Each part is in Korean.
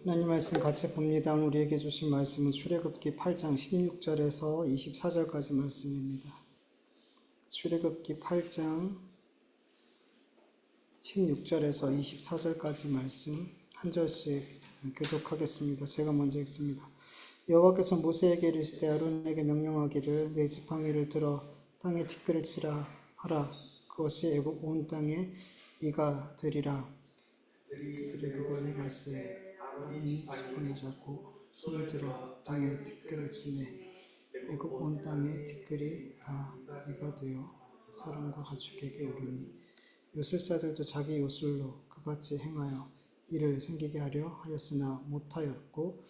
하나님 말씀 같이 봅니다. 우리에게 주신 말씀은 출애굽기 8장 16절에서 24절까지 말씀입니다. 출애굽기 8장 16절에서 24절까지 말씀 한 절씩 교독하겠습니다. 제가 먼저 읽습니다. 여호와께서 모세에게 이르시되 아론에게 명령하기를 내 지팡이를 들어 땅에 티끌을 치라 하라. 그것이 애굽 온 땅에 이가 되리라. 그들의 갈새 아론이 지팡이 잡고 손을 들어 땅에 티끌을 치매 애굽 온 땅에 티끌이 다 이가 되어 사람과 가축에게 오르니 요술사들도 자기 요술로 그같이 행하여 이를 생기게 하려 하였으나 못하였고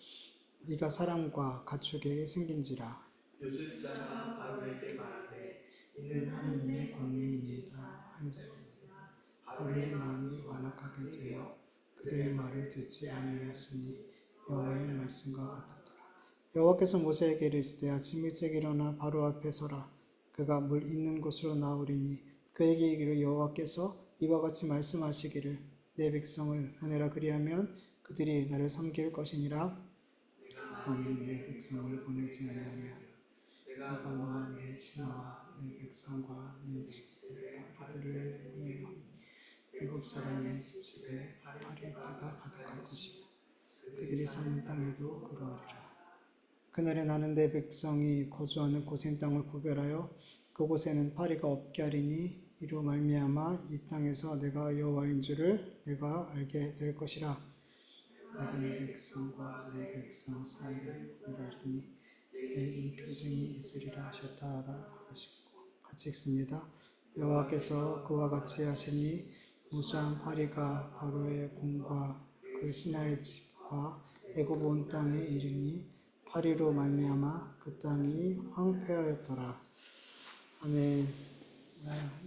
이가 사람과 가축에게 생긴지라. 요술사가 바로에게 말하되 이는 하나님의 권능이니이다 하였습니다. 바로의 마음이 완악하게 되어 그들의 말을 듣지 아니하였으니 여호와의 말씀과 같으더라. 여호와께서 모세에게 이르시되 아침 일찍 일어나 바로 앞에 서라. 그가 물 있는 곳으로 나오리니 그에게 이르기를 여호와께서 이와 같이 말씀하시기를 내 백성을 보내라. 그리하면 그들이 나를 섬길 것이니라. 만일 내 백성을 보내지 아니하면 내가 너와 내 신하와 내 백성과 내 집에 파리들을 보내어 애굽 사람의 집집에 파리떼가 가득할 것이며 그들이 사는 땅에도 그러하리라. 그날에 나는 내 백성이 거주하는 고센 땅을 구별하여 그곳에는 파리가 없게 하리니 이로 말미암아 이 땅에서 내가 여호와인 줄을 내가 알게 될 것이라. 내가 내 백성과 내 백성 사이를 구별하리니 내 이 표징이 있으리라 하셨다 하시고 같이 읽습니다. 여호와께서 그와 같이 하시니 무수한 파리가 바로의 궁과 그 신하의 집과 애굽 온 땅에 이르니 파리로 말미암아 그 땅이 황폐하였더라. 아멘.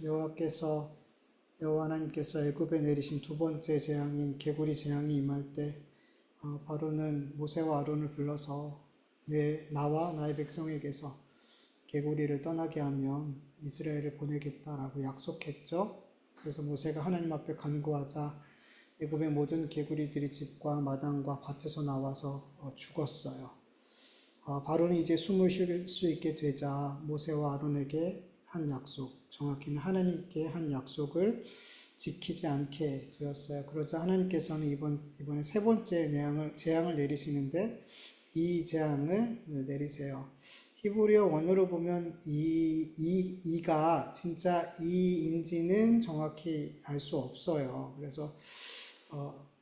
여호와 하나님께서 애굽에 내리신 두 번째 재앙인 개구리 재앙이 임할 때 바로는 모세와 아론을 불러서 나와 나의 백성에게서 개구리를 떠나게 하면 이스라엘을 보내겠다라고 약속했죠. 그래서 모세가 하나님 앞에 간구하자 애굽의 모든 개구리들이 집과 마당과 밭에서 나와서 죽었어요. 바로는 이제 숨을 쉴 수 있게 되자 모세와 아론에게 한 약속, 정확히는 하나님께 한 약속을 지키지 않게 되었어요. 그러자 하나님께서는 이번에 세 번째 재앙을 내리시는데 이 재앙을 내리세요. 히브리어 원어로 보면 이가 진짜 이인지는 정확히 알 수 없어요. 그래서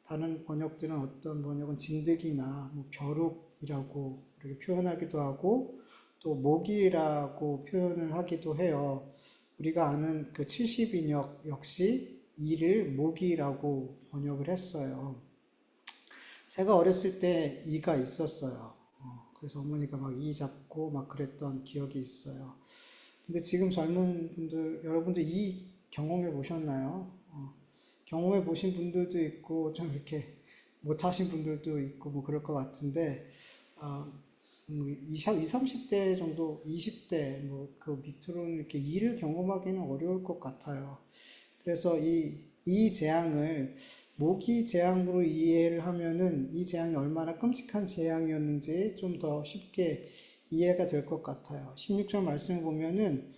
다른 번역들은 어떤 번역은 진드기나 벼룩이라고 이렇게 표현하기도 하고 또 모기라고 표현을 하기도 해요. 우리가 아는 그 70인역 역시 이를 모기라고 번역을 했어요. 제가 어렸을 때 이가 있었어요. 그래서 어머니가 막 이 잡고 막 그랬던 기억이 있어요. 근데 지금 젊은 분들, 여러분들 이 경험해 보셨나요? 경험해 보신 분들도 있고 좀 이렇게 못 하신 분들도 있고 뭐 그럴 것 같은데 20, 30대 정도, 20대 뭐 그 밑으로는 이렇게 이를 경험하기는 어려울 것 같아요. 그래서 이 재앙을 모기 재앙으로 이해를 하면은 이 재앙이 얼마나 끔찍한 재앙이었는지 좀 더 쉽게 이해가 될 것 같아요. 16절 말씀을 보면은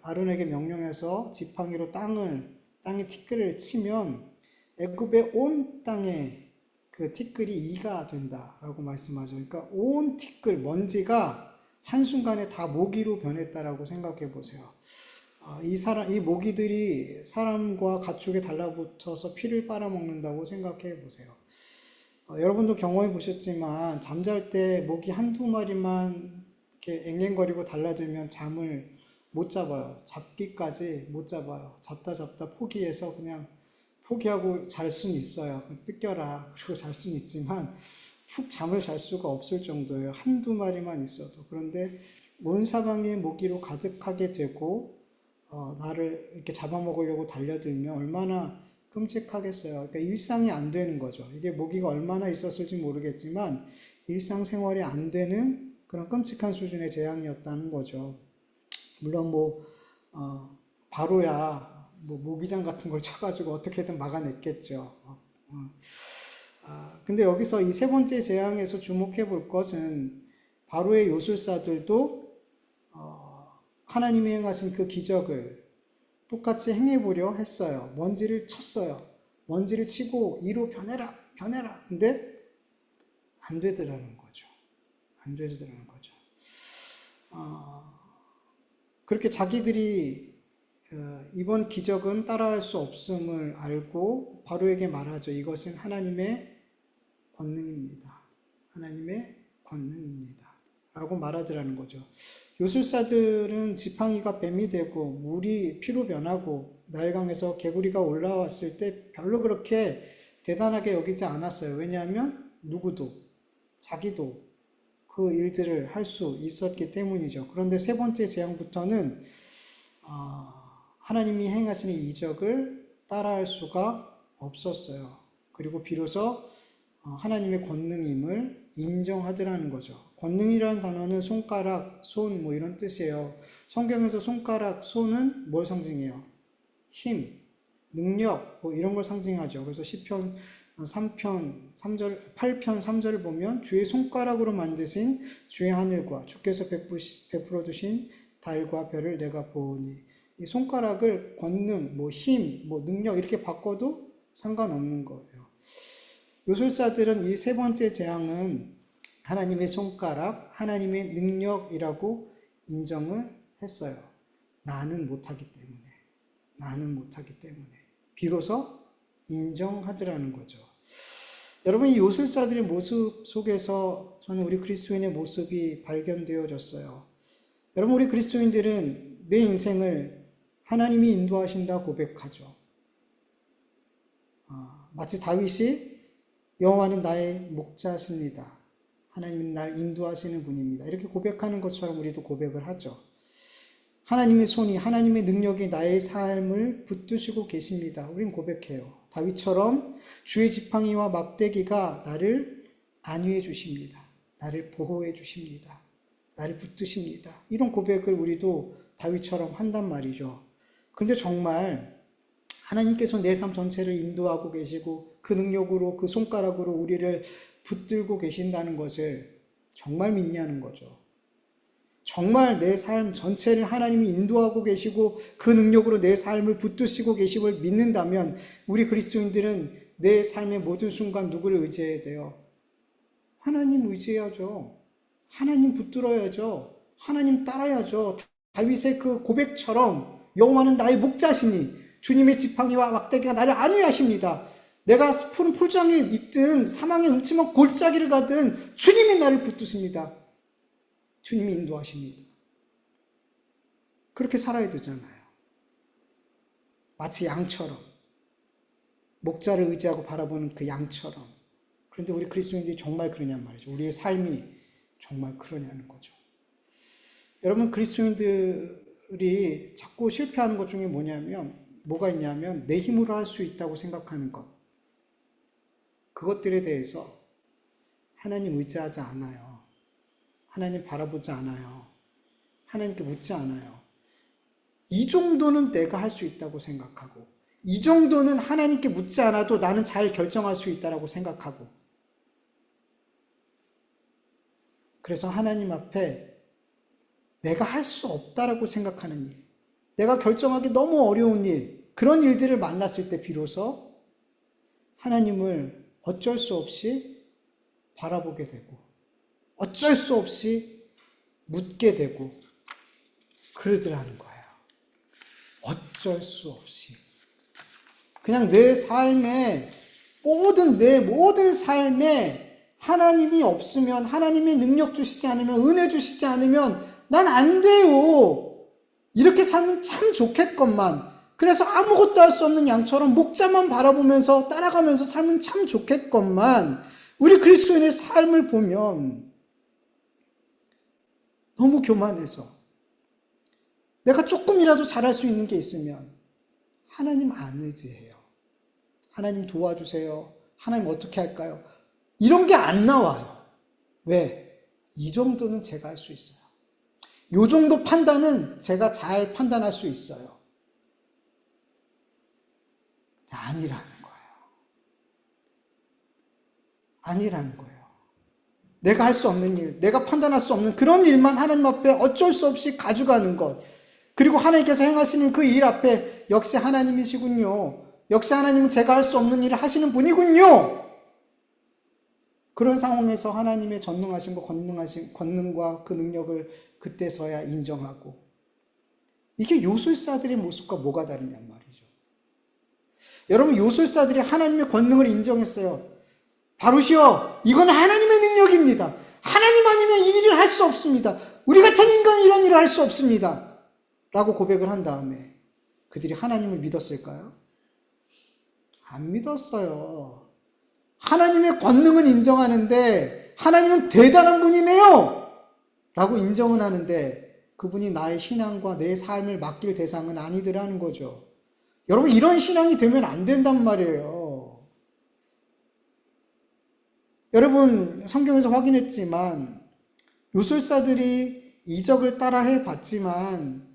아론에게 명령해서 지팡이로 땅에 티끌을 치면 애굽의 온 땅에 그 티끌이 이가 된다라고 말씀하죠. 그러니까 온 티끌 먼지가 한순간에 다 모기로 변했다라고 생각해 보세요. 이 모기들이 사람과 가축에 달라붙어서 피를 빨아먹는다고 생각해 보세요. 여러분도 경험해 보셨지만 잠잘 때 모기 한두 마리만 이렇게 앵앵거리고 달라들면 잠을 못 잡아요. 잡기까지 못 잡아요. 잡다 포기해서 그냥 포기하고 잘 수는 있어요. 뜯겨라 그리고 잘 수는 있지만 푹 잠을 잘 수가 없을 정도예요. 한두 마리만 있어도. 그런데 온 사방에 모기로 가득하게 되고 나를 이렇게 잡아먹으려고 달려들면 얼마나 끔찍하겠어요. 그러니까 일상이 안 되는 거죠. 이게 모기가 얼마나 있었을지 모르겠지만 일상생활이 안 되는 그런 끔찍한 수준의 재앙이었다는 거죠. 물론 바로야 모기장 같은 걸 쳐가지고 어떻게든 막아냈겠죠. 근데 여기서 이 세 번째 재앙에서 주목해 볼 것은 바로의 요술사들도 하나님이 행하신 그 기적을 똑같이 행해보려 했어요. 먼지를 쳤어요. 먼지를 치고 이로 변해라, 변해라. 근데 안 되더라는 거죠. 안 되더라는 거죠. 그렇게 자기들이 이번 기적은 따라할 수 없음을 알고 바로에게 말하죠. 이것은 하나님의 권능입니다. 하나님의 권능입니다. 라고 말하더라는 거죠. 요술사들은 지팡이가 뱀이 되고 물이 피로 변하고 나일강에서 개구리가 올라왔을 때 별로 그렇게 대단하게 여기지 않았어요. 왜냐하면 누구도 자기도 그 일들을 할 수 있었기 때문이죠. 그런데 세 번째 재앙부터는 하나님이 행하시는 이적을 따라할 수가 없었어요. 그리고 비로소 하나님의 권능임을 인정하더라는 거죠. 권능이라는 단어는 손가락, 손 뭐 이런 뜻이에요. 성경에서 손가락, 손은 뭘 상징해요? 힘, 능력 뭐 이런 걸 상징하죠. 그래서 시편 3편 3절 8편 3절을 보면 주의 손가락으로 만드신 주의 하늘과 주께서 베풀어 두신 달과 별을 내가 보오니 이 손가락을 권능, 뭐 힘, 뭐 능력 이렇게 바꿔도 상관없는 거예요. 요술사들은 이 세 번째 재앙은 하나님의 손가락, 하나님의 능력이라고 인정을 했어요. 나는 못하기 때문에. 나는 못하기 때문에. 비로소 인정하더라는 거죠. 여러분, 이 요술사들의 모습 속에서 저는 우리 그리스도인의 모습이 발견되어졌어요. 여러분, 우리 그리스도인들은 내 인생을 하나님이 인도하신다 고백하죠. 마치 다윗이 여호와는 나의 목자십니다. 하나님은 날 인도하시는 분입니다. 이렇게 고백하는 것처럼 우리도 고백을 하죠. 하나님의 손이, 하나님의 능력이 나의 삶을 붙드시고 계십니다. 우린 고백해요. 다윗처럼 주의 지팡이와 막대기가 나를 안위해 주십니다. 나를 보호해 주십니다. 나를 붙드십니다. 이런 고백을 우리도 다윗처럼 한단 말이죠. 그런데 정말 하나님께서 내 삶 전체를 인도하고 계시고 그 능력으로 그 손가락으로 우리를 붙들고 계신다는 것을 정말 믿냐는 거죠. 정말 내 삶 전체를 하나님이 인도하고 계시고 그 능력으로 내 삶을 붙드시고 계심을 믿는다면 우리 그리스도인들은 내 삶의 모든 순간 누구를 의지해야 돼요? 하나님 의지해야죠. 하나님 붙들어야죠. 하나님 따라야죠. 다윗의 그 고백처럼 여호와는 나의 목자시니 주님의 지팡이와 막대기가 나를 안위하십니다. 내가 푸른 풀장에 있든 사망의 음침한 골짜기를 가든 주님이 나를 붙드십니다. 주님이 인도하십니다. 그렇게 살아야 되잖아요. 마치 양처럼 목자를 의지하고 바라보는 그 양처럼. 그런데 우리 그리스도인들이 정말 그러냔 말이죠. 우리의 삶이 정말 그러냐는 거죠. 여러분, 그리스도인들이 자꾸 실패하는 것 중에 뭐가 있냐면 내 힘으로 할 수 있다고 생각하는 것. 그것들에 대해서 하나님 의지하지 않아요. 하나님 바라보지 않아요. 하나님께 묻지 않아요. 이 정도는 내가 할 수 있다고 생각하고 이 정도는 하나님께 묻지 않아도 나는 잘 결정할 수 있다고 생각하고 그래서 하나님 앞에 내가 할 수 없다라고 생각하는 일, 내가 결정하기 너무 어려운 일, 그런 일들을 만났을 때 비로소 하나님을 어쩔 수 없이 바라보게 되고 어쩔 수 없이 묻게 되고 그러더라는 거예요. 어쩔 수 없이. 그냥 내 삶에 내 모든 삶에 하나님이 없으면, 하나님의 능력 주시지 않으면, 은혜 주시지 않으면 난 안 돼요. 이렇게 살면 참 좋겠건만. 그래서 아무것도 할 수 없는 양처럼 목자만 바라보면서 따라가면서 살면 참 좋겠건만 우리 그리스도인의 삶을 보면 너무 교만해서 내가 조금이라도 잘할 수 있는 게 있으면 하나님 안 의지해요. 하나님 도와주세요. 하나님 어떻게 할까요? 이런 게 안 나와요. 왜? 이 정도는 제가 할 수 있어요. 이 정도 판단은 제가 잘 판단할 수 있어요. 아니라는 거예요. 아니라는 거예요. 내가 할 수 없는 일, 내가 판단할 수 없는 그런 일만 하나님 앞에 어쩔 수 없이 가져가는 것. 그리고 하나님께서 행하시는 그 일 앞에 역시 하나님이시군요. 역시 하나님은 제가 할 수 없는 일을 하시는 분이군요. 그런 상황에서 하나님의 전능하심과 권능과 그 능력을 그때서야 인정하고, 이게 요술사들의 모습과 뭐가 다르냔 말이죠. 여러분, 요술사들이 하나님의 권능을 인정했어요. 바로시여, 이건 하나님의 능력입니다. 하나님 아니면 이 일을 할 수 없습니다. 우리 같은 인간은 이런 일을 할 수 없습니다. 라고 고백을 한 다음에 그들이 하나님을 믿었을까요? 안 믿었어요. 하나님의 권능은 인정하는데 하나님은 대단한 분이네요 라고 인정은 하는데 그분이 나의 신앙과 내 삶을 맡길 대상은 아니더라는 거죠. 여러분, 이런 신앙이 되면 안 된단 말이에요. 여러분, 성경에서 확인했지만 요술사들이 이적을 따라 해봤지만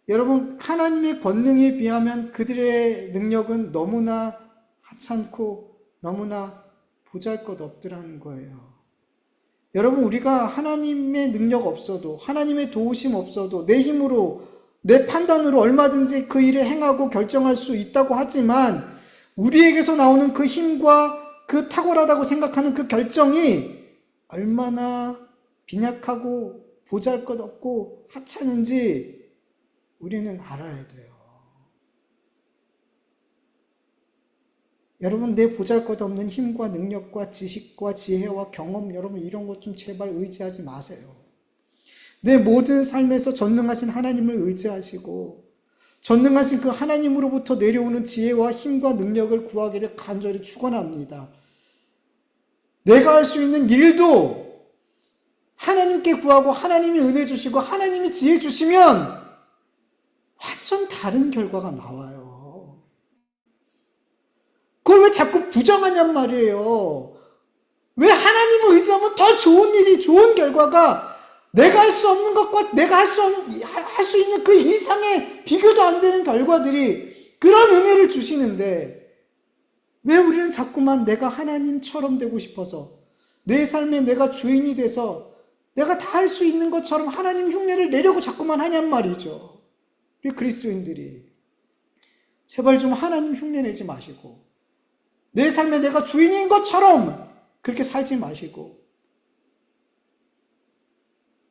여러분, 하나님의 권능에 비하면 그들의 능력은 너무나 하찮고 너무나 보잘것없더라는 거예요. 여러분, 우리가 하나님의 능력 없어도, 하나님의 도우심 없어도 내 힘으로, 내 판단으로 얼마든지 그 일을 행하고 결정할 수 있다고 하지만 우리에게서 나오는 그 힘과 그 탁월하다고 생각하는 그 결정이 얼마나 빈약하고 보잘것없고 하찮은지 우리는 알아야 돼요. 여러분, 내 보잘것없는 힘과 능력과 지식과 지혜와 경험, 여러분 이런 것 좀 제발 의지하지 마세요. 내 모든 삶에서 전능하신 하나님을 의지하시고 전능하신 그 하나님으로부터 내려오는 지혜와 힘과 능력을 구하기를 간절히 축원합니다. 내가 할 수 있는 일도 하나님께 구하고 하나님이 은혜 주시고 하나님이 지혜 주시면 완전 다른 결과가 나와요. 그걸 왜 자꾸 부정하냔 말이에요. 왜 하나님을 의지하면 더 좋은 일이, 좋은 결과가 내가 할 수 없는 것과 내가 할 수 있는 그 이상의 비교도 안 되는 결과들이 그런 은혜를 주시는데 왜 우리는 자꾸만 내가 하나님처럼 되고 싶어서 내 삶에 내가 주인이 돼서 내가 다 할 수 있는 것처럼 하나님 흉내를 내려고 자꾸만 하냔 말이죠. 우리 그리스도인들이 제발 좀 하나님 흉내 내지 마시고 내 삶에 내가 주인인 것처럼 그렇게 살지 마시고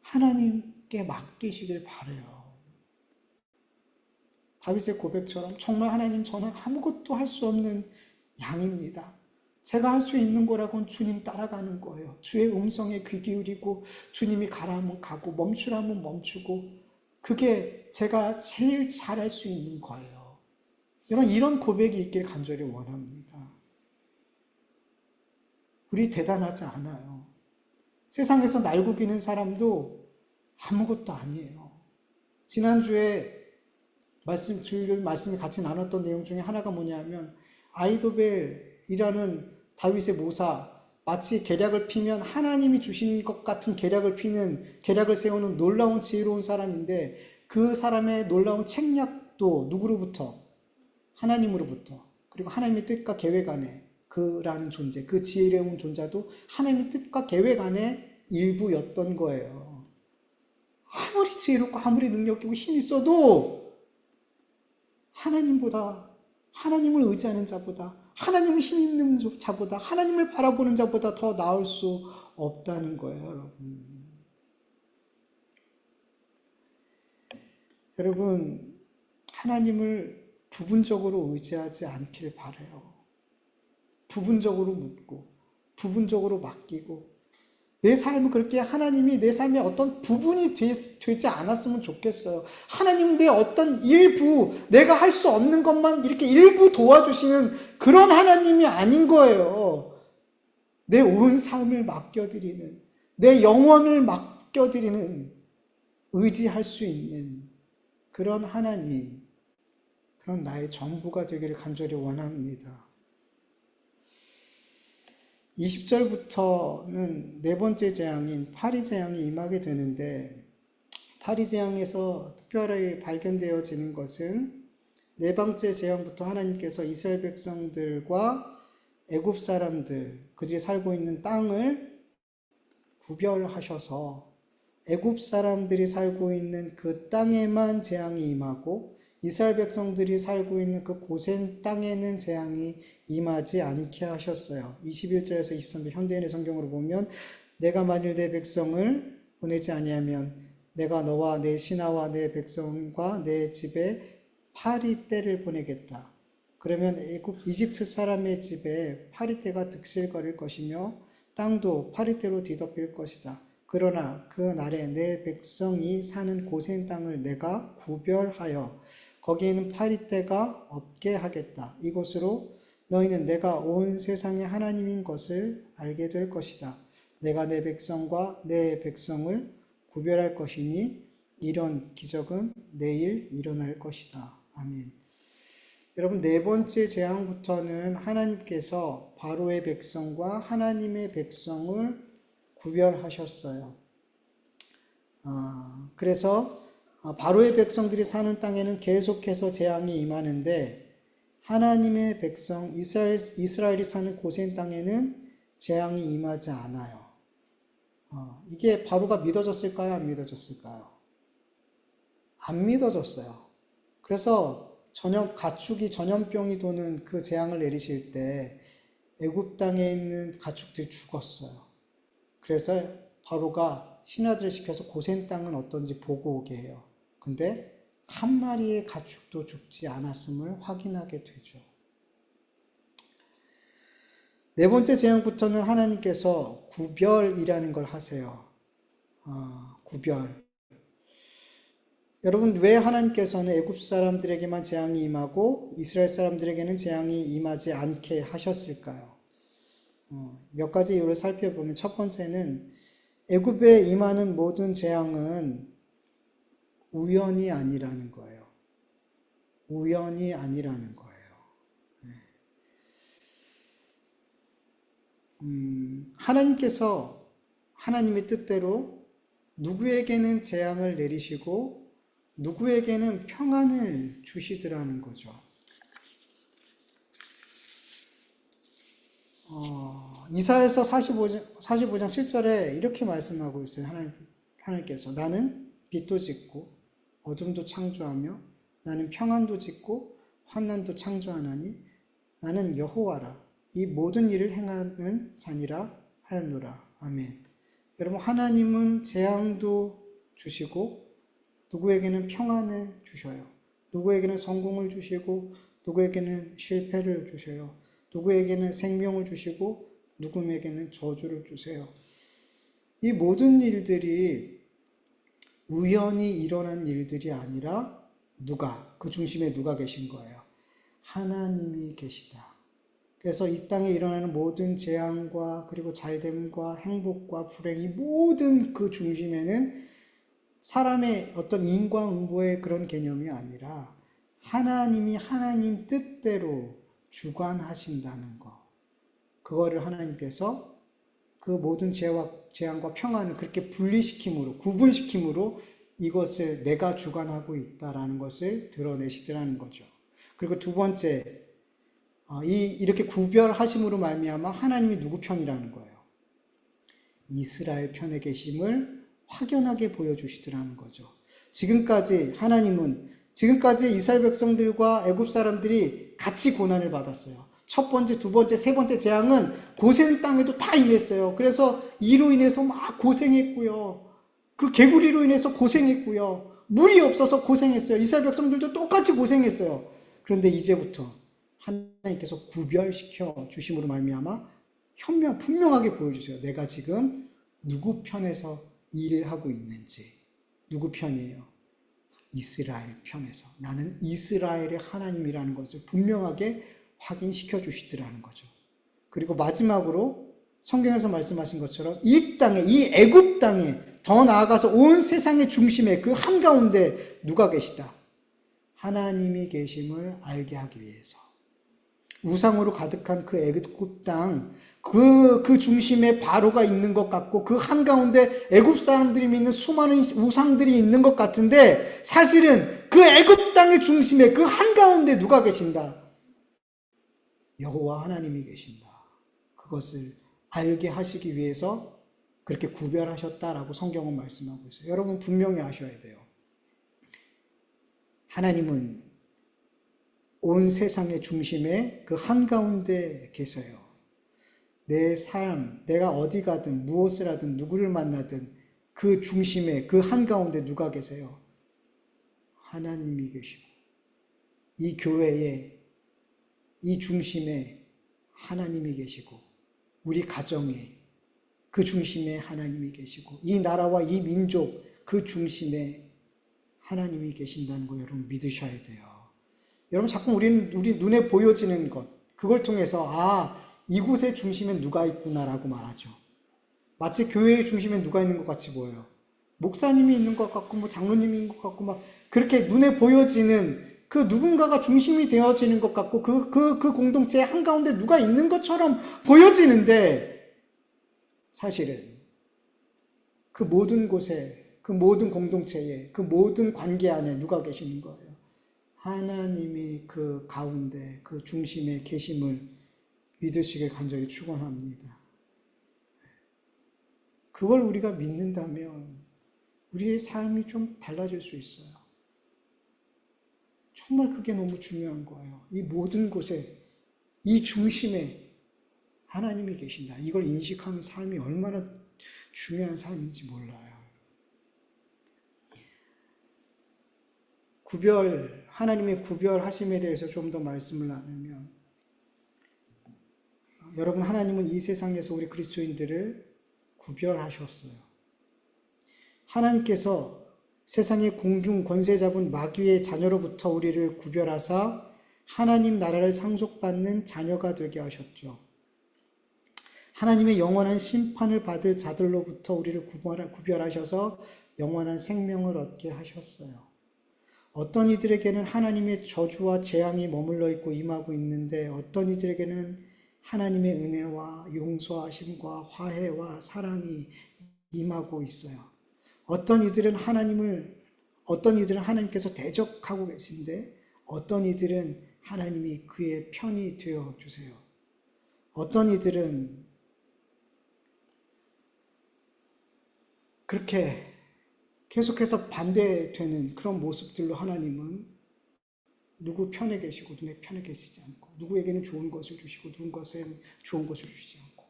하나님께 맡기시길 바라요. 다윗의 고백처럼 정말 하나님, 저는 아무것도 할 수 없는 양입니다. 제가 할 수 있는 거라고는 주님 따라가는 거예요. 주의 음성에 귀 기울이고 주님이 가라 하면 가고 멈추라 하면 멈추고 그게 제가 제일 잘할 수 있는 거예요. 이런 고백이 있길 간절히 원합니다. 우리 대단하지 않아요. 세상에서 날고 기는 사람도 아무것도 아니에요. 지난주에 주일 말씀을 같이 나눴던 내용 중에 하나가 뭐냐면 아이도벨이라는 다윗의 모사, 마치 계략을 피면 하나님이 주신 것 같은 계략을 세우는 놀라운 지혜로운 사람인데 그 사람의 놀라운 책략도 누구로부터? 하나님으로부터. 그리고 하나님의 뜻과 계획 안에 그라는 존재, 그 지혜로운 존재도 하나님의 뜻과 계획 안에 일부였던 거예요. 아무리 지혜롭고 아무리 능력있고 힘이 있어도 하나님을 의지하는 자보다, 하나님을 힘 있는 자보다, 하나님을 바라보는 자보다 더 나을 수 없다는 거예요, 여러분. 여러분, 하나님을 부분적으로 의지하지 않길 바라요. 부분적으로 묻고, 부분적으로 맡기고, 내 삶은 그렇게 하나님이 내 삶의 어떤 부분이 되지 않았으면 좋겠어요. 하나님은 내 어떤 일부, 내가 할 수 없는 것만 이렇게 일부 도와주시는 그런 하나님이 아닌 거예요. 내 온 삶을 맡겨드리는, 내 영혼을 맡겨드리는, 의지할 수 있는 그런 하나님, 그런 나의 전부가 되기를 간절히 원합니다. 20절부터는 네 번째 재앙인 파리 재앙이 임하게 되는데 파리 재앙에서 특별히 발견되어지는 것은 네 번째 재앙부터 하나님께서 이스라엘 백성들과 애굽 사람들, 그들이 살고 있는 땅을 구별하셔서 애굽 사람들이 살고 있는 그 땅에만 재앙이 임하고 이스라엘 백성들이 살고 있는 그 고센 땅에는 재앙이 임하지 않게 하셨어요. 21절에서 23절 현대인의 성경으로 보면 내가 만일 내 백성을 보내지 아니하면 내가 너와 내 신하와 내 백성과 내 집에 파리떼를 보내겠다. 그러면 이집트 사람의 집에 파리떼가 득실거릴 것이며 땅도 파리떼로 뒤덮일 것이다. 그러나 그 날에 내 백성이 사는 고센 땅을 내가 구별하여 거기에는 파리떼가 없게 하겠다. 이곳으로 너희는 내가 온 세상의 하나님인 것을 알게 될 것이다. 내가 내 백성과 내 백성을 구별할 것이니 이런 기적은 내일 일어날 것이다. 아멘. 여러분, 네 번째 재앙부터는 하나님께서 바로의 백성과 하나님의 백성을 구별하셨어요. 그래서 바로의 백성들이 사는 땅에는 계속해서 재앙이 임하는데 하나님의 백성 이스라엘이 사는 고센 땅에는 재앙이 임하지 않아요. 이게 바로가 믿어졌을까요? 안 믿어졌을까요? 안 믿어졌어요. 그래서 가축이 전염병이 도는 그 재앙을 내리실 때 애굽 땅에 있는 가축들이 죽었어요. 그래서 바로가 신하들을 시켜서 고센 땅은 어떤지 보고 오게 해요. 근데 한 마리의 가축도 죽지 않았음을 확인하게 되죠. 네 번째 재앙부터는 하나님께서 구별이라는 걸 하세요. 구별. 여러분, 왜 하나님께서는 애굽 사람들에게만 재앙이 임하고 이스라엘 사람들에게는 재앙이 임하지 않게 하셨을까요? 몇 가지 이유를 살펴보면 첫 번째는 애굽에 임하는 모든 재앙은 우연이 아니라는 거예요. 우연이 아니라는 거예요. 하나님께서 하나님의 뜻대로 누구에게는 재앙을 내리시고 누구에게는 평안을 주시더라는 거죠. 이사야서 45장 7절에 이렇게 말씀하고 있어요. 하나님께서 나는 빛도 짓고 어둠도 창조하며 나는 평안도 짓고 환난도 창조하나니 나는 여호와라 이 모든 일을 행하는 자니라 하였노라. 아멘. 여러분, 하나님은 재앙도 주시고 누구에게는 평안을 주셔요. 누구에게는 성공을 주시고 누구에게는 실패를 주셔요. 누구에게는 생명을 주시고 누구에게는 저주를 주세요. 이 모든 일들이 우연히 일어난 일들이 아니라 그 중심에 누가 계신 거예요? 하나님이 계시다. 그래서 이 땅에 일어나는 모든 재앙과 그리고 잘됨과 행복과 불행, 이 모든 그 중심에는 사람의 어떤 인과응보의 그런 개념이 아니라 하나님이 하나님 뜻대로 주관하신다는 거. 그거를 하나님께서 그 모든 재앙과 평안을 그렇게 분리시킴으로, 구분시킴으로 이것을 내가 주관하고 있다라는 것을 드러내시더라는 거죠. 그리고 두 번째, 이렇게 구별하심으로 말미암아 하나님이 누구 편이라는 거예요. 이스라엘 편에 계심을 확연하게 보여주시더라는 거죠. 지금까지 이스라엘 백성들과 애굽 사람들이 같이 고난을 받았어요. 첫 번째, 두 번째, 세 번째 재앙은 고센 땅에도 다 임했어요. 그래서 이로 인해서 막 고생했고요. 그 개구리로 인해서 고생했고요. 물이 없어서 고생했어요. 이스라엘 백성들도 똑같이 고생했어요. 그런데 이제부터 하나님께서 구별시켜 주심으로 말미암아 분명하게 보여주세요. 내가 지금 누구 편에서 일을 하고 있는지. 누구 편이에요? 이스라엘 편에서. 나는 이스라엘의 하나님이라는 것을 분명하게 확인시켜 주시더라는 거죠. 그리고 마지막으로 성경에서 말씀하신 것처럼 이 땅에, 이 애굽 땅에, 더 나아가서 온 세상의 중심에 그 한가운데 누가 계시다? 하나님이 계심을 알게 하기 위해서. 우상으로 가득한 그 애굽 땅, 그 중심에 바로가 있는 것 같고 그 한가운데 애굽 사람들이 믿는 수많은 우상들이 있는 것 같은데 사실은 그 애굽 땅의 중심에 그 한가운데 누가 계신다? 여호와 하나님이 계신다. 그것을 알게 하시기 위해서 그렇게 구별하셨다라고 성경은 말씀하고 있어요. 여러분 분명히 아셔야 돼요. 하나님은 온 세상의 중심에 그 한가운데 계세요. 내 삶, 내가 어디 가든 무엇을 하든 누구를 만나든 그 중심에 그 한가운데 누가 계세요? 하나님이 계시고 이 교회에 이 중심에 하나님이 계시고 우리 가정에 그 중심에 하나님이 계시고 이 나라와 이 민족 그 중심에 하나님이 계신다는 거 여러분 믿으셔야 돼요. 여러분 자꾸 우리 눈에 보여지는 것 그걸 통해서 이곳의 중심에 누가 있구나라고 말하죠. 마치 교회의 중심에 누가 있는 것 같이 보여요. 목사님이 있는 것 같고 뭐 장로님이 있는 것 같고 막 그렇게 눈에 보여지는 그 누군가가 중심이 되어지는 것 같고 그 공동체의 한가운데 누가 있는 것처럼 보여지는데 사실은 그 모든 곳에 그 모든 공동체에 그 모든 관계 안에 누가 계시는 거예요? 하나님이 그 가운데 그 중심에 계심을 믿으시길 간절히 축원합니다. 그걸 우리가 믿는다면 우리의 삶이 좀 달라질 수 있어요. 정말 그게 너무 중요한 거예요. 이 모든 곳에 이 중심에 하나님이 계신다. 이걸 인식하는 삶이 얼마나 중요한 삶인지 몰라요. 하나님의 구별하심에 대해서 좀 더 말씀을 나누면 여러분 하나님은 이 세상에서 우리 그리스도인들을 구별하셨어요. 하나님께서 세상의 공중 권세 잡은 마귀의 자녀로부터 우리를 구별하사 하나님 나라를 상속받는 자녀가 되게 하셨죠. 하나님의 영원한 심판을 받을 자들로부터 우리를 구별하셔서 영원한 생명을 얻게 하셨어요. 어떤 이들에게는 하나님의 저주와 재앙이 머물러 있고 임하고 있는데 어떤 이들에게는 하나님의 은혜와 용서하심과 화해와 사랑이 임하고 있어요. 어떤 이들은 하나님께서 대적하고 계신데 어떤 이들은 하나님이 그의 편이 되어 주세요. 어떤 이들은 그렇게 계속해서 반대되는 그런 모습들로 하나님은 누구 편에 계시고 누구의 편에 계시지 않고 누구에게는 좋은 것을 주시고 누군가에게는 좋은 것을 주시지 않고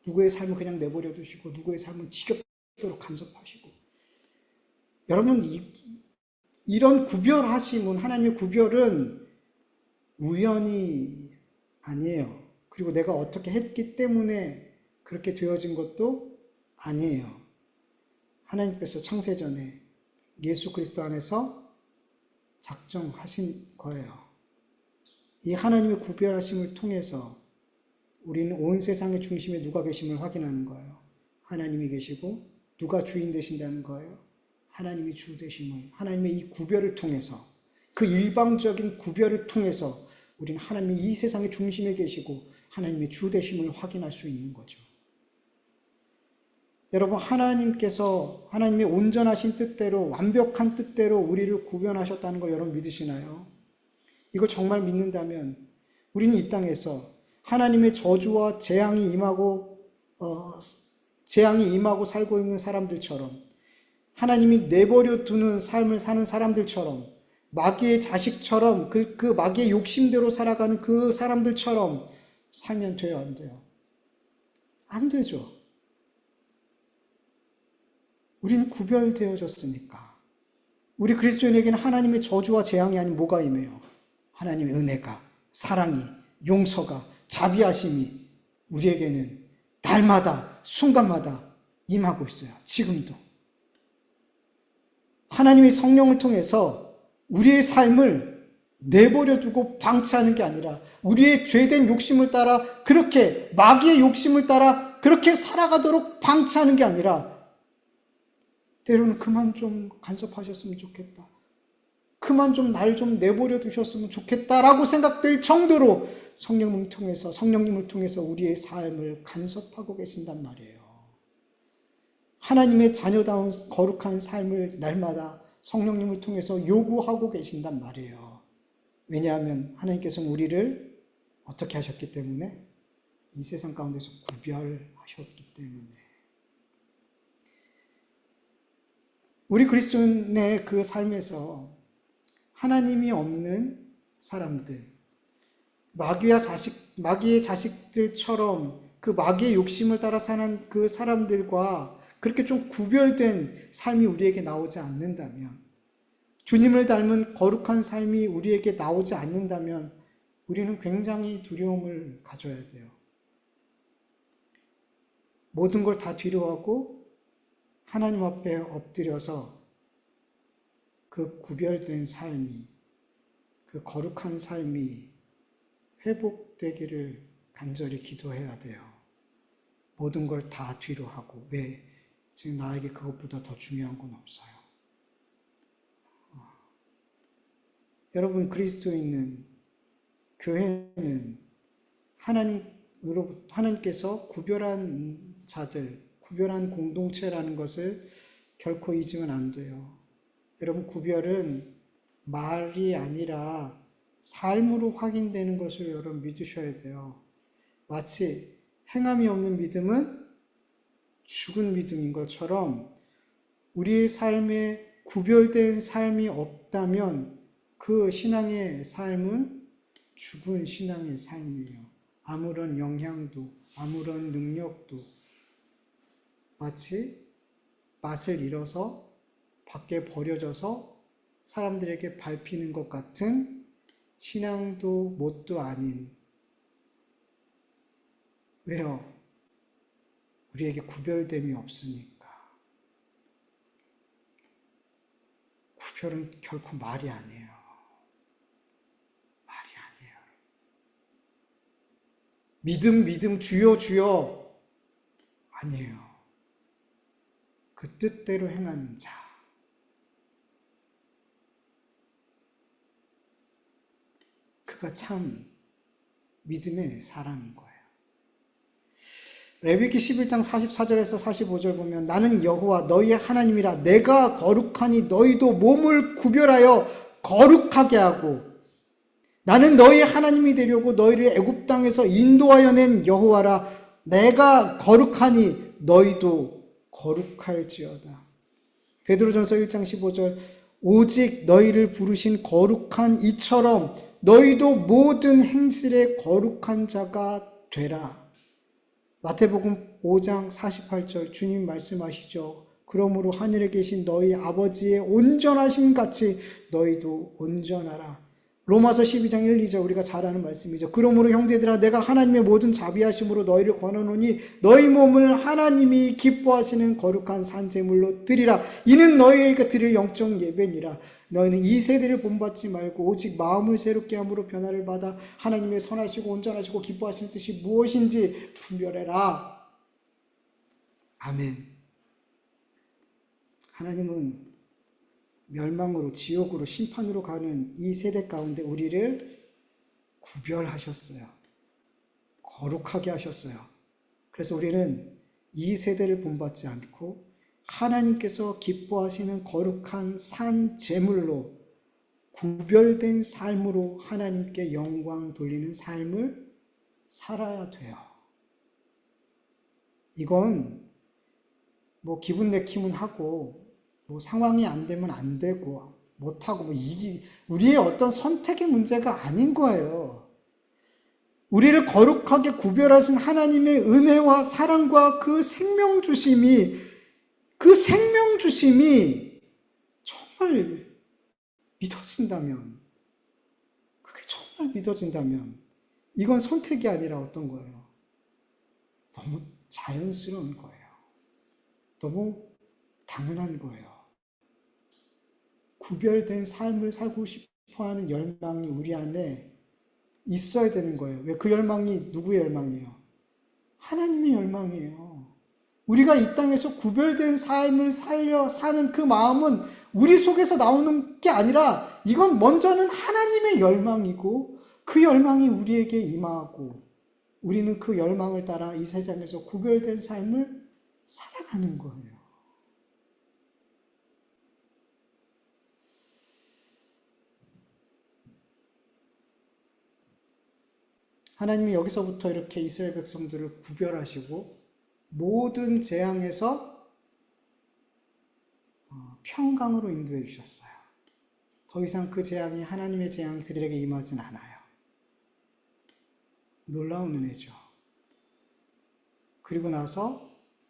누구의 삶을 그냥 내버려 두시고 누구의 삶은 지겹도록 간섭하시고 여러분 이런 구별하심은 하나님의 구별은 우연이 아니에요. 그리고 내가 어떻게 했기 때문에 그렇게 되어진 것도 아니에요. 하나님께서 창세전에 예수 그리스도 안에서 작정하신 거예요. 이 하나님의 구별하심을 통해서 우리는 온 세상의 중심에 누가 계심을 확인하는 거예요. 하나님이 계시고 누가 주인 되신다는 거예요. 하나님이 주 되심을 하나님의 이 구별을 통해서 그 일방적인 구별을 통해서 우리는 하나님이 이 세상의 중심에 계시고 하나님의 주 되심을 확인할 수 있는 거죠. 여러분 하나님께서 하나님의 온전하신 뜻대로 완벽한 뜻대로 우리를 구별하셨다는 걸 여러분 믿으시나요? 이걸 정말 믿는다면 우리는 이 땅에서 하나님의 저주와 재앙이 임하고 살고 있는 사람들처럼 하나님이 내버려 두는 삶을 사는 사람들처럼 마귀의 자식처럼 그 마귀의 욕심대로 살아가는 그 사람들처럼 살면 돼요, 안 돼요? 안 되죠. 우리는 구별되어졌으니까. 우리 그리스도인에게는 하나님의 저주와 재앙이 아닌 뭐가 임해요? 하나님의 은혜가, 사랑이, 용서가, 자비하심이 우리에게는 날마다, 순간마다 임하고 있어요. 지금도. 하나님의 성령을 통해서 우리의 삶을 내버려 두고 방치하는 게 아니라 우리의 죄된 욕심을 따라 그렇게 마귀의 욕심을 따라 그렇게 살아가도록 방치하는 게 아니라 때로는 그만 좀 간섭하셨으면 좋겠다. 그만 좀 날 좀 내버려 두셨으면 좋겠다라고 생각될 정도로 성령님을 통해서 우리의 삶을 간섭하고 계신단 말이에요. 하나님의 자녀다운 거룩한 삶을 날마다 성령님을 통해서 요구하고 계신단 말이에요. 왜냐하면 하나님께서는 우리를 어떻게 하셨기 때문에? 이 세상 가운데서 구별하셨기 때문에 우리 그리스도인의 그 삶에서 하나님이 없는 사람들, 마귀의 자식들처럼 그 마귀의 욕심을 따라 사는 그 사람들과 그렇게 좀 구별된 삶이 우리에게 나오지 않는다면, 주님을 닮은 거룩한 삶이 우리에게 나오지 않는다면 우리는 굉장히 두려움을 가져야 돼요. 모든 걸 다 뒤로하고 하나님 앞에 엎드려서 그 구별된 삶이, 그 거룩한 삶이 회복되기를 간절히 기도해야 돼요. 모든 걸 다 뒤로하고. 왜? 지금 나에게 그것보다 더 중요한 건 없어요. 여러분, 그리스도인은, 교회는 하나님께서 구별한 자들, 구별한 공동체라는 것을 결코 잊으면 안 돼요. 여러분, 구별은 말이 아니라 삶으로 확인되는 것을 여러분 믿으셔야 돼요. 마치 행함이 없는 믿음은 죽은 믿음인 것처럼 우리의 삶에 구별된 삶이 없다면 그 신앙의 삶은 죽은 신앙의 삶이에요. 아무런 영향도, 아무런 능력도, 마치 맛을 잃어서 밖에 버려져서 사람들에게 밟히는 것 같은 신앙도 뭣도 아닌. 왜요? 우리에게 구별됨이 없으니까. 구별은 결코 말이 아니에요. 말이 아니에요. 믿음, 주여 아니에요. 그 뜻대로 행하는 자. 그가 참 믿음의 사람인 거예요. 레위기 11장 44절에서 45절 보면 나는 여호와 너희의 하나님이라 내가 거룩하니 너희도 몸을 구별하여 거룩하게 하고 나는 너희의 하나님이 되려고 너희를 애굽 땅에서 인도하여 낸 여호와라 내가 거룩하니 너희도 거룩할지어다. 베드로전서 1장 15절 오직 너희를 부르신 거룩한 이처럼 너희도 모든 행실에 거룩한 자가 되라. 마태복음 5장 48절 주님 말씀하시죠. 그러므로 하늘에 계신 너희 아버지의 온전하심 같이 너희도 온전하라. 로마서 12장 1, 2절 우리가 잘 아는 말씀이죠. 그러므로 형제들아 내가 하나님의 모든 자비하심으로 너희를 권하노니 너희 몸을 하나님이 기뻐하시는 거룩한 산제물로 드리라. 이는 너희에게 드릴 영적 예배니라. 너희는 이 세대를 본받지 말고 오직 마음을 새롭게 함으로 변화를 받아 하나님의 선하시고 온전하시고 기뻐하시는 뜻이 무엇인지 분별해라. 아멘. 하나님은 멸망으로 지옥으로 심판으로 가는 이 세대 가운데 우리를 구별하셨어요. 거룩하게 하셨어요. 그래서 우리는 이 세대를 본받지 않고 하나님께서 기뻐하시는 거룩한 산 제물로 구별된 삶으로 하나님께 영광 돌리는 삶을 살아야 돼요. 이건 뭐 기분 내키면 하고 뭐 상황이 안 되면 안 되고 못하고 뭐 우리의 어떤 선택의 문제가 아닌 거예요. 우리를 거룩하게 구별하신 하나님의 은혜와 사랑과 그 생명 주심이 정말 믿어진다면 그게 정말 믿어진다면 이건 선택이 아니라 어떤 거예요? 너무 자연스러운 거예요. 너무 당연한 거예요. 구별된 삶을 살고 싶어하는 열망이 우리 안에 있어야 되는 거예요. 왜? 그 열망이 누구의 열망이에요? 하나님의 열망이에요. 우리가 이 땅에서 구별된 삶을 사는 그 마음은 우리 속에서 나오는 게 아니라 이건 먼저는 하나님의 열망이고 그 열망이 우리에게 임하고 우리는 그 열망을 따라 이 세상에서 구별된 삶을 살아가는 거예요. 하나님이 여기서부터 이렇게 이스라엘 백성들을 구별하시고 모든 재앙에서 평강으로 인도해 주셨어요. 더 이상 그 재앙이, 하나님의 재앙이 그들에게 임하진 않아요. 놀라운 은혜죠. 그리고 나서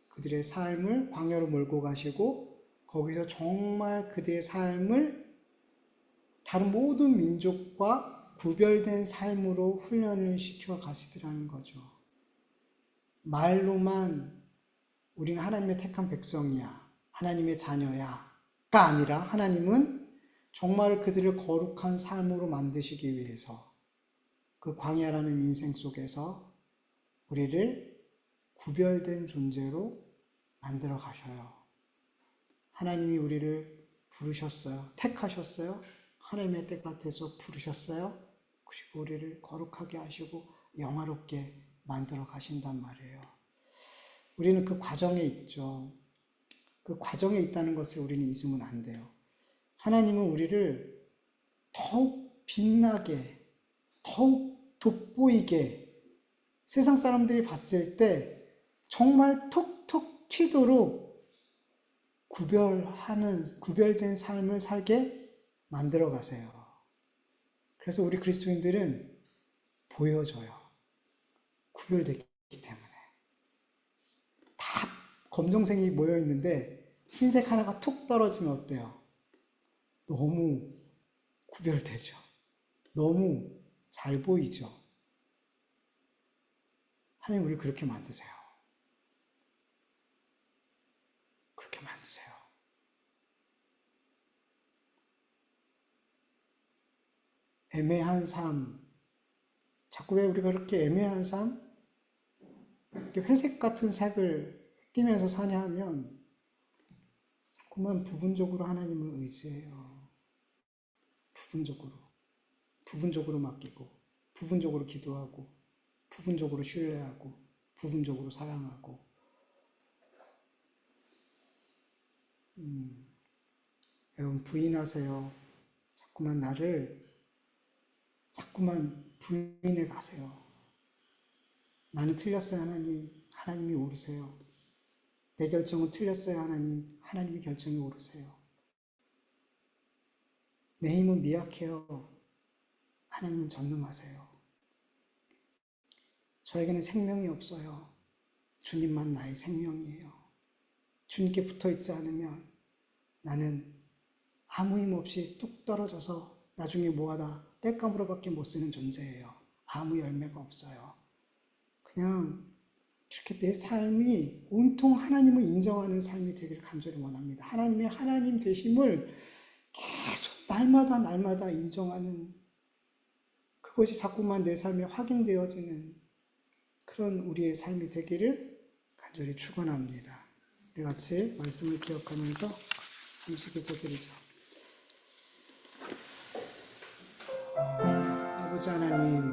그들의 삶을 광야로 몰고 가시고 거기서 정말 그들의 삶을 다른 모든 민족과 구별된 삶으로 훈련을 시켜 가시더라는 거죠. 말로만 우리는 하나님의 택한 백성이야, 하나님의 자녀야 가 아니라 하나님은 정말 그들을 거룩한 삶으로 만드시기 위해서 그 광야라는 인생 속에서 우리를 구별된 존재로 만들어 가셔요. 하나님이 우리를 부르셨어요. 택하셨어요. 하나님의 뜻 같아서 부르셨어요. 그리고 우리를 거룩하게 하시고 영화롭게 만들어 가신단 말이에요. 우리는 그 과정에 있죠. 그 과정에 있다는 것을 우리는 잊으면 안 돼요. 하나님은 우리를 더욱 빛나게, 더욱 돋보이게 세상 사람들이 봤을 때 정말 톡톡 튀도록 구별된 삶을 살게 만들어 가세요. 그래서 우리 그리스도인들은 보여져요. 구별됐기 때문에. 다 검정색이 모여 있는데 흰색 하나가 톡 떨어지면 어때요? 너무 구별되죠. 너무 잘 보이죠. 하나님 우리를 그렇게 만드세요. 그렇게 만드세요. 애매한 삶, 자꾸 왜 우리가 그렇게 애매한 삶? 이렇게 회색 같은 색을 띠면서 사냐 하면 자꾸만 부분적으로 하나님을 의지해요. 부분적으로 맡기고, 부분적으로 기도하고, 부분적으로 신뢰하고, 부분적으로 사랑하고. 여러분 부인하세요. 자꾸만 부인해 가세요. 나는 틀렸어요, 하나님. 하나님이 옳으세요. 내 결정은 틀렸어요, 하나님. 하나님이 결정이 옳으세요. 내 힘은 미약해요. 하나님은 전능하세요. 저에게는 생명이 없어요. 주님만 나의 생명이에요. 주님께 붙어 있지 않으면 나는 아무 힘 없이 뚝 떨어져서 나중에 뭐하다 땔감으로밖에 못 쓰는 존재예요. 아무 열매가 없어요. 그냥 이렇게 내 삶이 온통 하나님을 인정하는 삶이 되기를 간절히 원합니다. 하나님의 하나님 되심을 계속 날마다 인정하는, 그것이 자꾸만 내 삶에 확인되어지는 그런 우리의 삶이 되기를 간절히 축원합니다. 우리 같이 말씀을 기억하면서 잠시 기도드리죠. 아버지 하나님,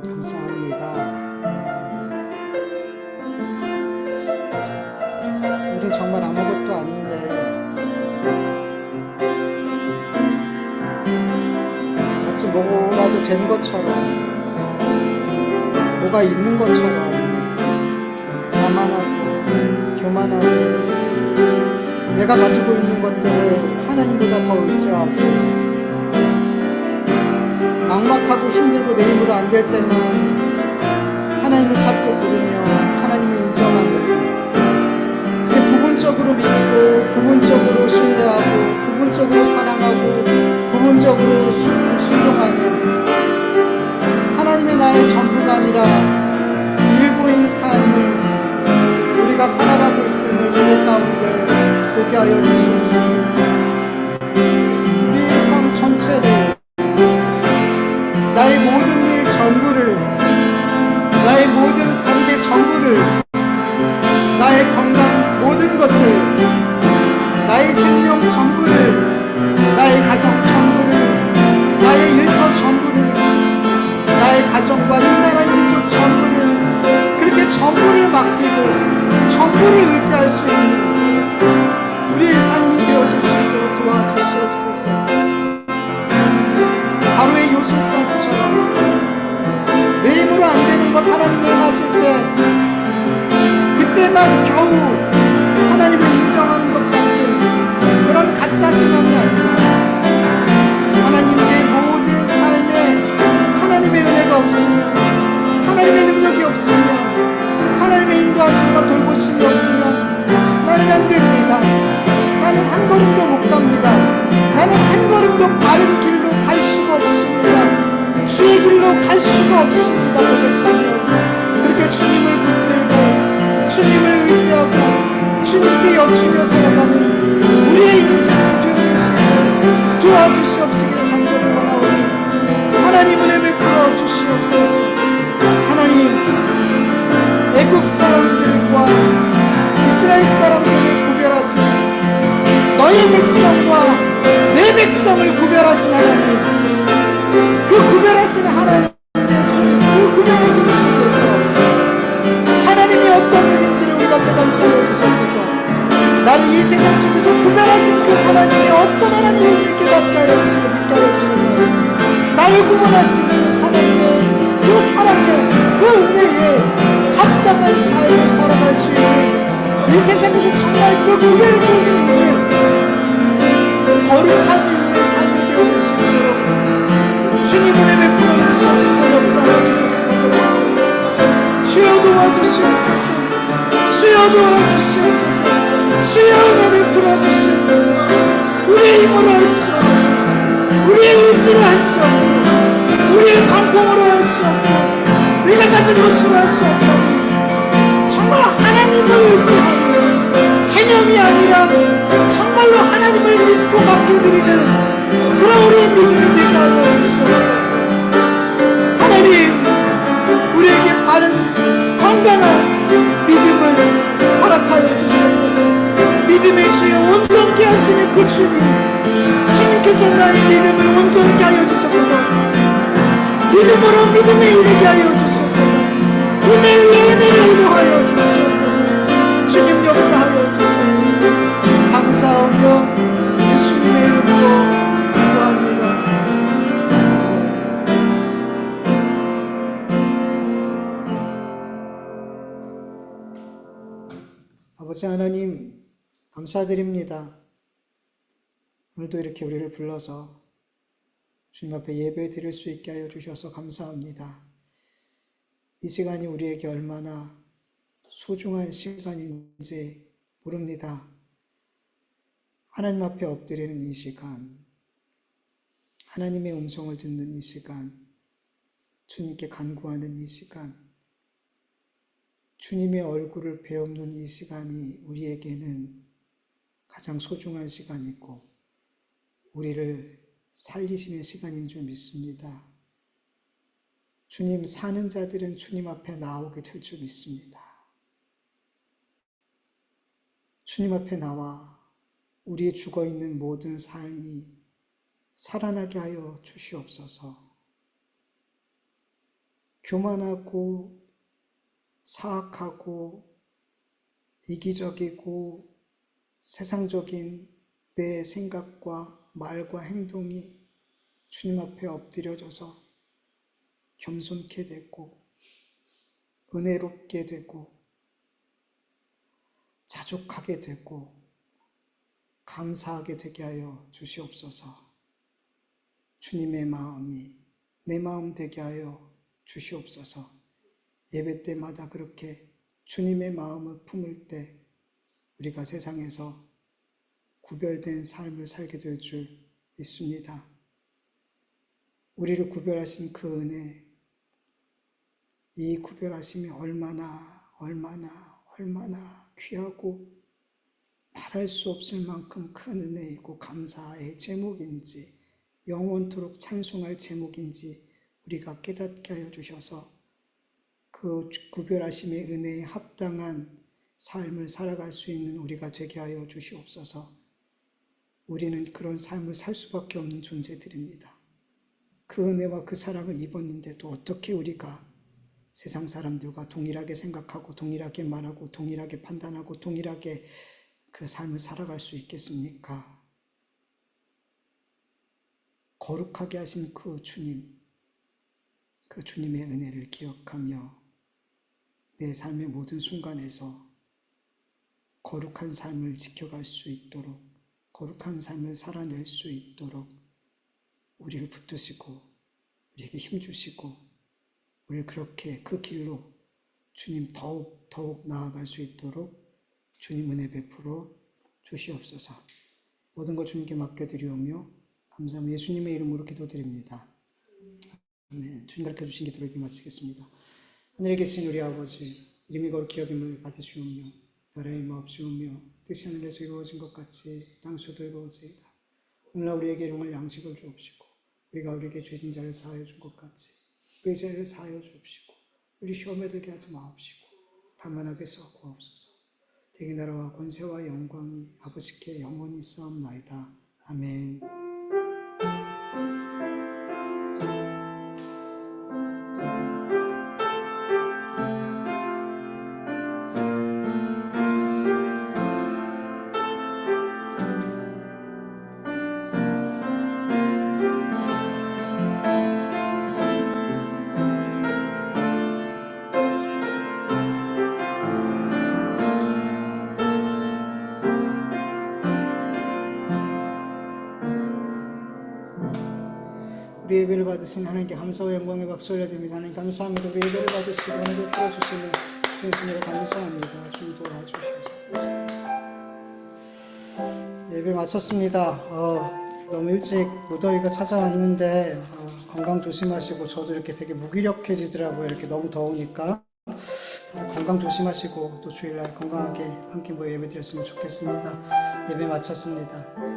감사합니다. 우린 정말 아무것도 아닌데 마치 뭐라도 된 것처럼, 뭐가 있는 것처럼 자만하고 교만하고 내가 가지고 있는 것들을 하나님보다 더 의지하고 막막하고 힘들고 내 힘으로 안 될 때만 하나님을 찾고 부르며 하나님을 인정하는, 그게 부분적으로 믿고 부분적으로 신뢰하고 부분적으로 사랑하고 부분적으로 순종하는 하나님의 나의 전부가 아니라 일부인 삶을 우리가 살아가고 있음을 예배 가운데 보게 하여 주시옵소서. 우리의 삶 전체를, 나의 모든 일 전부를, 나의 모든 관계 전부를, 나의 건강 모든 것을, 나의 생명 전부를, 나의 가정 전부를, 나의 일터 전부를, 나의 가정과 이 나라의 민족 전부를, 그렇게 전부를 맡기고 전부를 의지할 수 있는 우리의 삶이 되어질 수 있도록 도와주시옵소서. 바로의 요술사처럼 것 하나님이 행하실 때 그때만 겨우 하나님을 인정하는 것 같은 그런 가짜 신앙이 아니라 하나님 내 모든 삶에 하나님의 은혜가 없으면, 하나님의 능력이 없으면, 하나님의 인도하심과 돌보심이 없으면 나는 안 됩니다. 나는 한 걸음도 못 갑니다. 나는 한 걸음도 바른 길로 갈 수가 없습니다. 주의 길로 갈 수가 없습니다. 고백하며 그렇게 주님을 붙들고 주님을 의지하고 주님께 여쭈며 살아가는 우리의 인생이 되어줄 수 있도록 도와주시옵시기를 간절히 원하오니 하나님 은혜 베풀어 주시옵소서. 하나님, 애굽 사람들과 이스라엘 사람들을 구별하시는 너의 백성과 내 백성을 구별하신 하나님, 그 구별하신 하나님의 그 구별하심 속에서 하나님이 어떤 분인지를 우리가 깨닫게 하여 주시옵소서. 나를 이 세상 속에서 구별하신 그 하나님이 어떤 하나님인지 깨닫게 하여 주시고 믿게 하여 주셔서 나를 구원하신 그 하나님의 그 사랑에, 그 은혜에 합당한 삶을 살아갈 수 있는, 이 세상에서 정말 그 구별됨이 있는, 거룩함이 있는 삶이 되어줄 수 있도록 주님 은혜 베풀어 주시옵시고 역사하여 주시옵소서. 주여 도와주시옵소서. 주여 도와주시옵소서. 주여 은혜 베풀어 주시옵소서. 우리의 힘으로 할 수 없고, 우리의 의지로 할 수 없고, 우리의 성품으로 할 수 없고, 내가 가진 것으로 할 수 없다니 정말 하나님을 의지하며 체념이 아니라 정말로 하나님을 믿고 맡겨드리는 그런 우리의 믿음이 되게 하여 주시옵소서. 하나님, 우리에게 바른 건강한 믿음을 허락하여 주시옵소서. 믿음의 주여 온전케 하시는 그 주님, 주님께서 나의 믿음을 온전케 하여 주시옵소서. 믿음으로 믿음에 이르게 하여 주시옵소서. 은혜 위에 은혜를 더하여 주시옵소서. 주님 역사하여 주시옵소서. 감사하며 예수님의 이름으로 기도합니다. 아버지 하나님, 감사드립니다. 오늘도 이렇게 우리를 불러서 주님 앞에 예배 드릴 수 있게 하여 주셔서 감사합니다. 이 시간이 우리에게 얼마나 소중한 시간인지 모릅니다. 하나님 앞에 엎드리는 이 시간, 하나님의 음성을 듣는 이 시간, 주님께 간구하는 이 시간, 주님의 얼굴을 배우는 이 시간이 우리에게는 가장 소중한 시간이고 우리를 살리시는 시간인 줄 믿습니다. 주님, 사는 자들은 주님 앞에 나오게 될 줄 믿습니다. 주님 앞에 나와 우리의 죽어있는 모든 삶이 살아나게 하여 주시옵소서. 교만하고 사악하고 이기적이고 세상적인 내 생각과 말과 행동이 주님 앞에 엎드려져서 겸손케 되고 은혜롭게 되고 자족하게 되고 감사하게 되게 하여 주시옵소서. 주님의 마음이 내 마음 되게 하여 주시옵소서. 예배 때마다 그렇게 주님의 마음을 품을 때 우리가 세상에서 구별된 삶을 살게 될 줄 믿습니다. 우리를 구별하신 그 은혜, 이 구별하심이 얼마나 귀하고 말할 수 없을 만큼 큰 은혜이고 감사의 제목인지 영원토록 찬송할 제목인지 우리가 깨닫게 하여 주셔서 그 구별하심의 은혜에 합당한 삶을 살아갈 수 있는 우리가 되게 하여 주시옵소서. 우리는 그런 삶을 살 수밖에 없는 존재들입니다. 그 은혜와 그 사랑을 입었는데도 어떻게 우리가 세상 사람들과 동일하게 생각하고 동일하게 말하고 동일하게 판단하고 동일하게 그 삶을 살아갈 수 있겠습니까? 거룩하게 하신 그 주님, 그 주님의 은혜를 기억하며 내 삶의 모든 순간에서 거룩한 삶을 지켜갈 수 있도록, 거룩한 삶을 살아낼 수 있도록 우리를 붙드시고 우리에게 힘주시고 우리를 그렇게 그 길로 주님 더욱 나아갈 수 있도록 주님 은혜 베풀어 주시옵소서. 모든 것 주님께 맡겨드리오며 감사하며 예수님의 이름으로 기도드립니다. 아멘. 주님 가르쳐 주신 기도를 이렇게 마치겠습니다. 하늘에 계신 우리 아버지, 이름이 거룩히 여김을 받으시오며 나라의 마옵시오며 뜻이 하늘에서 이루어진 것 같이 땅에서도 이루어지이다. 오늘날 우리에게 일용할 양식을 주옵시고 우리가 우리에게 죄진 자를 사하여 준 것 같이 우리의 죄를 사하여 주옵시고 우리 시험에 들게 하지 마옵시고 다만 악에서 구하옵소서. 대개 나라와 권세와 영광이 아버지께 영원히 있사옵나이다. 아멘. 우리 예배를 받으신 하나님께 감사와 영광의 박수 올려드립니다. 하나님 감사합니다. 우리 예배를 받으시고 은혜를 풀어주시는 주님으로 감사합니다. 주님 도와주셔서 예배 마쳤습니다. 너무 일찍 무더위가 찾아왔는데 건강 조심하시고 저도 이렇게 되게 무기력해지더라고요. 이렇게 너무 더우니까 건강 조심하시고 또 주일날 건강하게 함께 모여 예배 드렸으면 좋겠습니다. 예배 마쳤습니다.